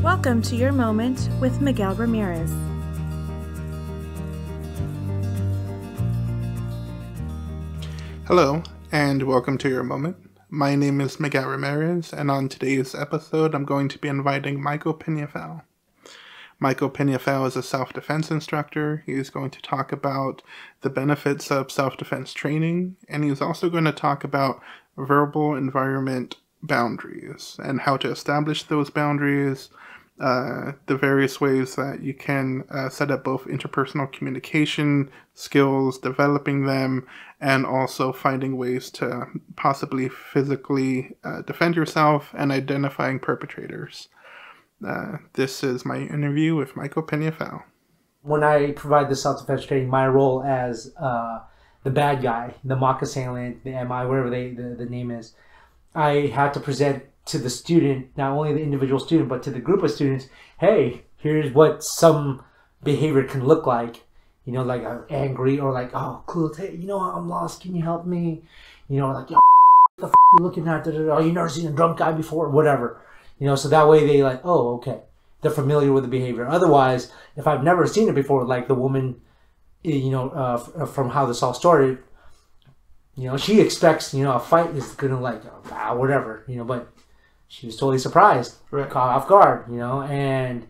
Welcome to Your Moment with Miguel Ramirez. Hello, and welcome to Your Moment. My name is Miguel Ramirez, and on today's episode, I'm going to be inviting Michael Peñafiel. Michael Peñafiel is a self-defense instructor. He is going to talk about the benefits of self-defense training, and he's also going to talk about verbal environment boundaries and how to establish those boundaries, the various ways that you can set up both interpersonal communication skills, developing them, and also finding ways to possibly physically defend yourself and identifying perpetrators. This is my interview with Michael Peñafiel. When I provide the self-defense training, my role as the bad guy, the mock assailant, the MI, whatever the name is, I have to present to the student, not only the individual student, but to the group of students, hey, here's what some behavior can look like. You know, like I'm angry, or like, oh, cool, hey, you know what, I'm lost, can you help me? You know, like, yo, what the f*** you looking at? Oh, you never seen a drunk guy before? Whatever. You know, so that way they like, oh, okay. They're familiar with the behavior. Otherwise, if I've never seen it before, like the woman, you know, from how this all started, you know, she expects, you know, a fight is going to like, whatever, you know, but she was totally surprised, right, caught off guard, you know, and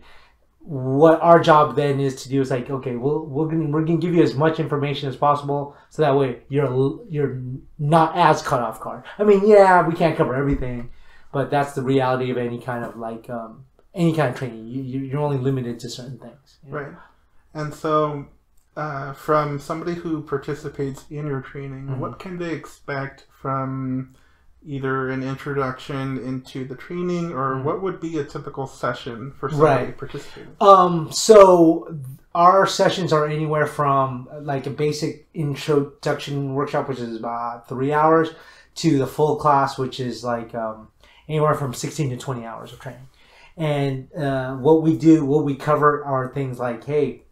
what our job then is to do is like, okay, we're gonna give you as much information as possible, so that way you're not as caught off guard. I mean, yeah, we can't cover everything, but that's the reality of any kind of like any kind of training. You're only limited to certain things, you know? Right. And so, from somebody who participates in your training, Mm-hmm. what can they expect from either an introduction into the training, or what would be a typical session for somebody participating? So our sessions are anywhere from like a basic introduction workshop, which is about 3 hours, to the full class, which is like anywhere from 16 to 20 hours of training. And what we cover are things like, hey,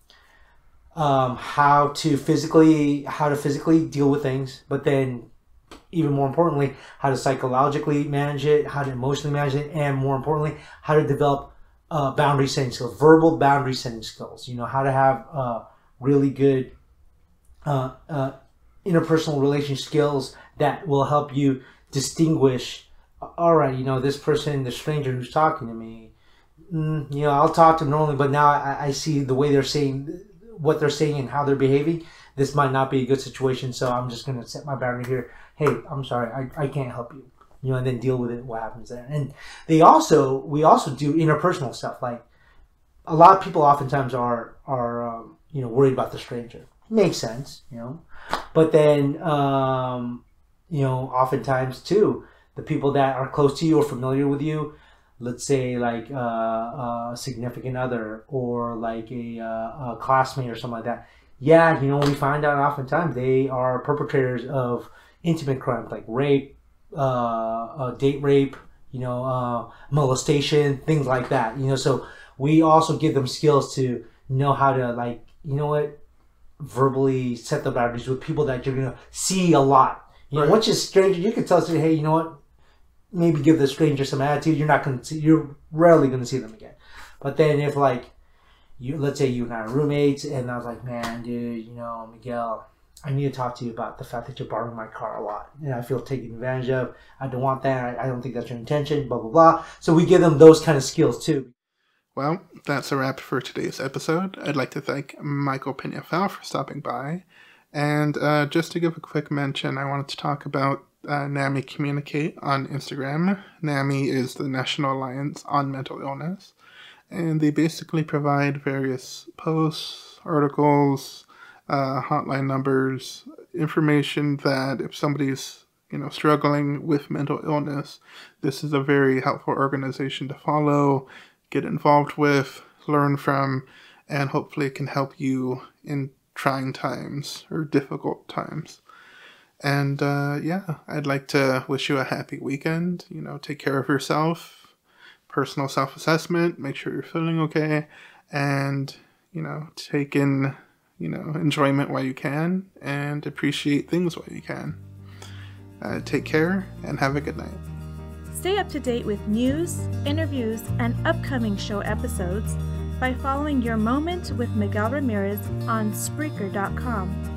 how to physically deal with things, but then even more importantly, how to psychologically manage it, how to emotionally manage it, and more importantly, how to develop boundary setting skills, verbal boundary setting skills. You know, how to have really good interpersonal relationship skills that will help you distinguish, all right, you know, this person, the stranger who's talking to me, you know, I'll talk to them normally, but now I see the way they're saying what they're saying and how they're behaving. This might not be a good situation, so I'm just going to set my boundary here. Hey, I'm sorry, I can't help you. You know, and then deal with it, what happens there. And we also do interpersonal stuff. Like, a lot of people oftentimes are you know, worried about the stranger. Makes sense, you know. But then, you know, oftentimes too, the people that are close to you or familiar with you, let's say like a significant other or like a classmate or something like that. Yeah, you know, we find out oftentimes they are perpetrators of intimate crimes like rape, date rape, you know, molestation, things like that. You know, so we also give them skills to know how to, like, you know what, verbally set the boundaries with people that you're gonna see a lot. You know, once you're a stranger, you can tell, hey, you know what, maybe give the stranger some attitude. You're rarely gonna see them again. But then if like let's say you and I are roommates, and I was like, man, dude, you know, Miguel, I need to talk to you about the fact that you're borrowing my car a lot, and I feel taken advantage of. I don't want that. I don't think that's your intention, blah, blah, blah. So we give them those kind of skills too. Well, that's a wrap for today's episode. I'd like to thank Michael Peñafiel for stopping by. And just to give a quick mention, I wanted to talk about NAMI Communicate on Instagram. NAMI is the National Alliance on Mental Illness. And they basically provide various posts, articles, hotline numbers, information that if somebody's, you know, struggling with mental illness, this is a very helpful organization to follow, get involved with, learn from, and hopefully it can help you in trying times or difficult times. And yeah, I'd like to wish you a happy weekend. You know, take care of yourself. Personal self-assessment, make sure you're feeling okay, and, you know, take in, you know, enjoyment while you can, and appreciate things while you can. Take care, and have a good night. Stay up to date with news, interviews, and upcoming show episodes by following Your Moment with Miguel Ramirez on Spreaker.com.